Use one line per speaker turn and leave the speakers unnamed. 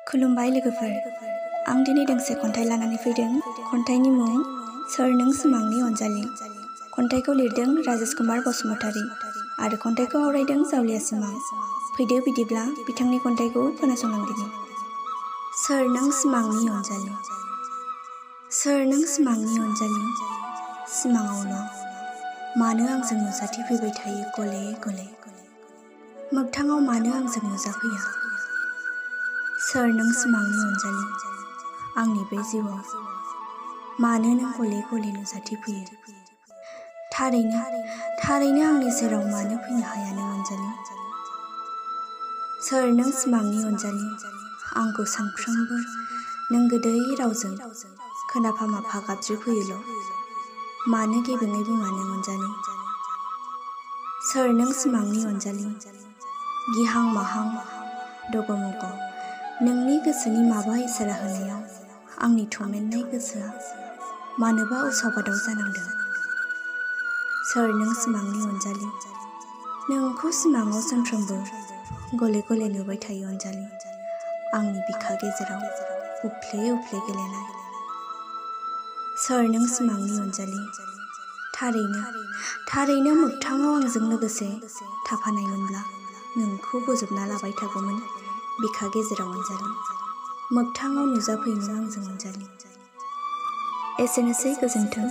खुलुमबाय लोगोफोर, आं दिनै दोंसे खन्थाइ लानानै फैदों। खन्थाइनि मुं सोर नों सिमांनि अनजालि। खन्थाइखौ लिरदों राजेश कुमार बसुमतारी आरो खन्थाइखौ आवरायदों जावलिया सिमां। फैदो बिदिब्ला बिथांनि खन्थाइखौ खोनासंलांदिनि। सोर नों सिमांनि अनजालि। सोर नों सिमांनि अनजालि, सिमाङावल' मानो आंजों नुजाथिफैबाय थायो गले गले, मोगथाङाव मानो आंजों नुजाफैया। सोर नों सिमांनि अनजालि, आंनि बे जिउआव मानो नों गले गले नुजाथिफैयो। थारैनो आंनि सेराव मानो फैनो हाया नों अनजालि। सोर नों सिमांनि अनजालि, आंखौ सानफ्रोमबो नों गोदै रावजों खोनाफा माफा गाबज्रिफैयोल', मानो गेबेङै बुङा नों अनजालि। सोर नों सिमांनि अनजालि, गिहां माहां दगमग नोंनि गोसोनि माबा इसारा होनायाव आंनि थमेन्नाय गोसोआ मानोबा उसाव बादाव जानांदों। सोर नों सिमांनि अनजालि, नोंखौ सिमाङाव सानफ्रोमबो गले गले नुबाय थायो अनजालि, आंनि बिखा गेजेराव उफ्ले उफ्ले गेलेनाय। सोर नों सिमांनि अनजालि, थारैनो मोगथाङाव आंजों लोगोसे थाफानायमोनब्ला नोंखौ बोजबना लाबाय थागौमोन बिखा गेजेराव अनजालि, मोगथाङाव नुजाफैनो आंजों अनजालि। एसेनोसै, गोजोन्थों।